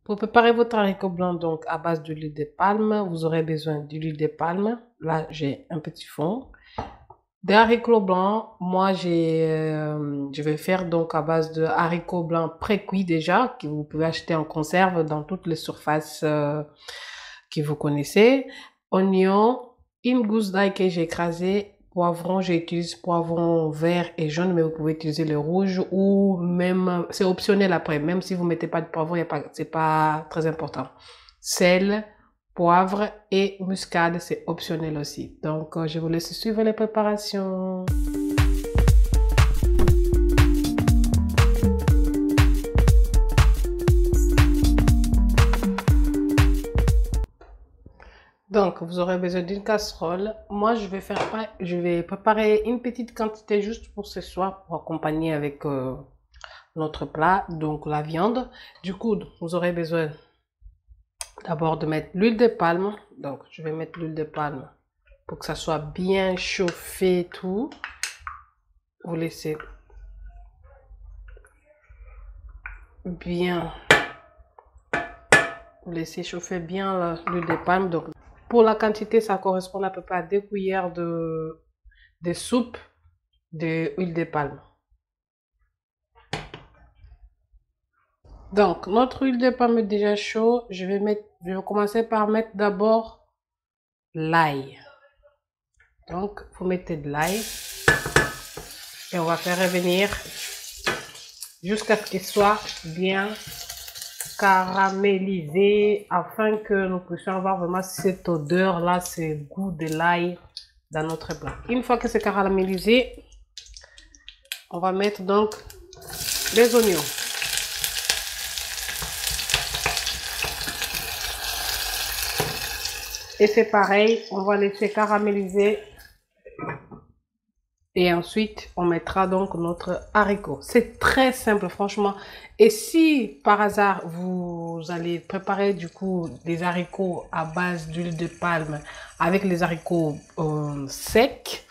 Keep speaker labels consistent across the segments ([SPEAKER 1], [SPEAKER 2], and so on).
[SPEAKER 1] Pour préparer votre haricot blanc donc à base d'huile de palme, vous aurez besoin d'huile de palme. Là, j'ai un petit fond. Des haricots blancs, moi je vais faire donc à base de haricots blancs pré-cuits déjà, que vous pouvez acheter en conserve dans toutes les surfaces que vous connaissez. Oignon, une gousse d'ail que j'ai écrasé, poivron, j'utilise poivron vert et jaune, mais vous pouvez utiliser le rouge ou même, c'est optionnel après, même si vous mettez pas de poivron, c'est pas très important. Sel, poivre et muscade, c'est optionnel aussi. Donc, je vous laisse suivre les préparations. Donc, vous aurez besoin d'une casserole. Moi, je vais préparer une petite quantité juste pour ce soir pour accompagner avec notre plat, donc la viande. Du coup, vous aurez besoin d'abord de mettre l'huile de palme. Donc, je vais mettre l'huile de palme pour que ça soit bien chauffé et tout. Vous laissez bien, chauffer bien l'huile de palme. Donc, pour la quantité, ça correspond à peu près à 2 cuillères de soupe d'huile de palme. Donc, notre huile de palme est déjà chaud. Je vais commencer par mettre d'abord l'ail. Donc, vous mettez de l'ail et on va faire revenir jusqu'à ce qu'il soit bien caramélisé afin que nous puissions avoir vraiment cette odeur là, ce goût de l'ail dans notre plat. Une fois que c'est caramélisé, on va mettre donc les oignons. Et c'est pareil, on va laisser caraméliser. Et ensuite, on mettra donc notre haricot. C'est très simple, franchement. Et si, par hasard, vous allez préparer du coup des haricots à base d'huile de palme avec les haricots secs,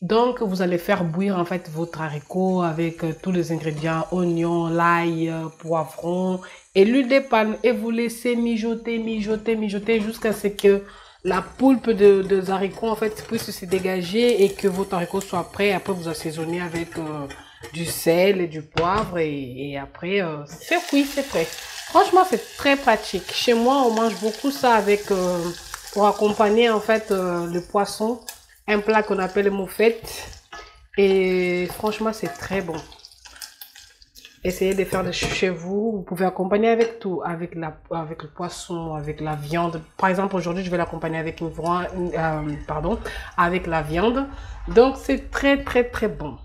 [SPEAKER 1] donc vous allez faire bouillir en fait votre haricot avec tous les ingrédients, oignons, l'ail, poivron et l'huile de palme. Et vous laissez mijoter, mijoter, mijoter jusqu'à ce que la poulpe de haricots en fait puisse se dégager et que votre haricot soit prêt. Après vous assaisonnez avec du sel et du poivre et après c'est cuit, c'est prêt. Franchement c'est très pratique. Chez moi on mange beaucoup ça avec pour accompagner en fait le poisson, un plat qu'on appelle moufette et franchement c'est très bon. Essayez de faire chez vous. Vous pouvez accompagner avec tout, avec le poisson, avec la viande. Par exemple, aujourd'hui, je vais l'accompagner avec avec la viande. Donc, c'est très, très, très bon.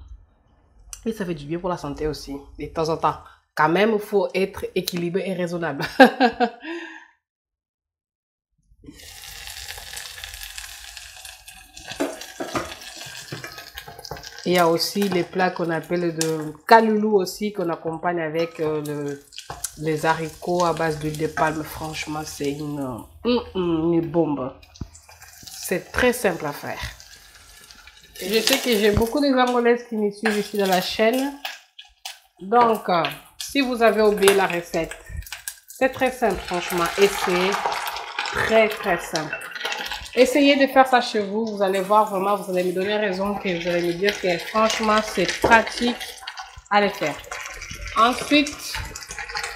[SPEAKER 1] Et ça fait du bien pour la santé aussi, de temps en temps. Quand même, il faut être équilibré et raisonnable. Il y a aussi les plats qu'on appelle de kaloulou aussi, qu'on accompagne avec les haricots à base d'huile de palme. Franchement, c'est une bombe. C'est très simple à faire. Je sais que j'ai beaucoup de Angolaises qui me suivent ici dans la chaîne. Donc, si vous avez oublié la recette, c'est très simple franchement. Et c'est très très simple. Essayez de faire ça chez vous, vous allez voir vraiment, vous allez me donner raison, que vous allez me dire que franchement c'est pratique à le faire. Ensuite,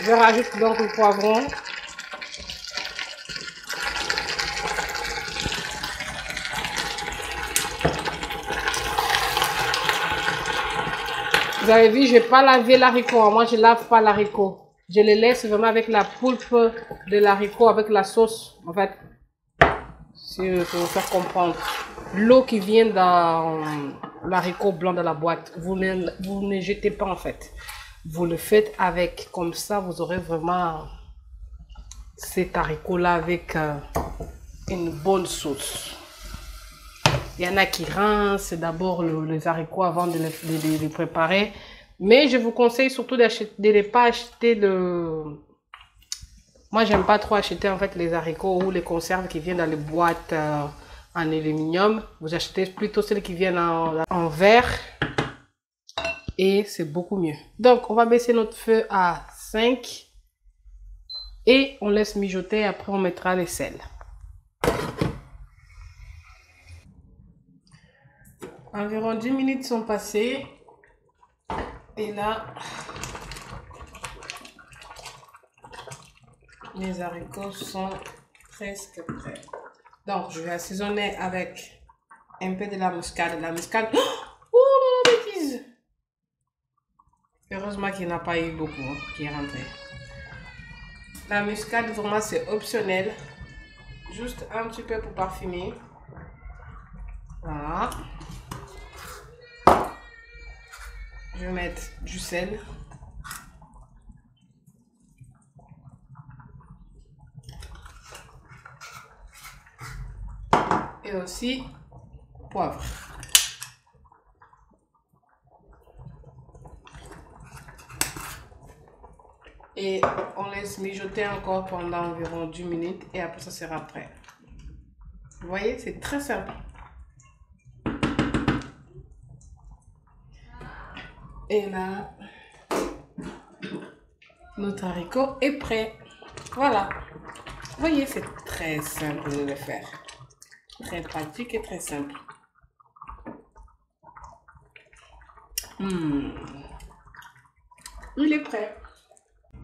[SPEAKER 1] je rajoute donc le poivron. Vous avez vu, je n'ai pas lavé l'haricot, moi je ne lave pas l'haricot. Je le laisse vraiment avec la poulpe de l'haricot, avec la sauce en fait. Pour vous faire comprendre, l'eau qui vient dans l'haricot blanc de la boîte, vous ne jetez pas en fait, vous le faites avec, comme ça vous aurez vraiment cet haricot là avec une bonne sauce. Il y en a qui rincent d'abord les haricots avant de les préparer, mais je vous conseille surtout de ne pas acheter le... Moi, j'aime pas trop acheter en fait les haricots ou les conserves qui viennent dans les boîtes en aluminium. Vous achetez plutôt celles qui viennent en verre et c'est beaucoup mieux. Donc, on va baisser notre feu à 5 Et on laisse mijoter, après on mettra les sels. Environ 10 minutes sont passées. Et là, mes haricots sont presque prêts. Donc, je vais assaisonner avec un peu de la muscade. La muscade... Oh, la bêtise! Heureusement qu'il n'y en a pas eu beaucoup qui est rentré. La muscade, vraiment, c'est optionnel. Juste un petit peu pour parfumer. Voilà. Je vais mettre du sel. Et aussi poivre. Et on laisse mijoter encore pendant environ 10 minutes et après ça sera prêt. Vous voyez, c'est très simple. Et là, notre haricot est prêt. Voilà. Vous voyez, c'est très simple de le faire. Très pratique et très simple. Il est prêt.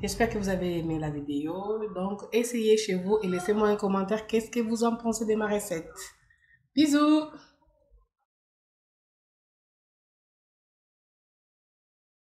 [SPEAKER 1] J'espère que vous avez aimé la vidéo. Donc, essayez chez vous et laissez-moi un commentaire. Qu'est-ce que vous en pensez de ma recette? Bisous!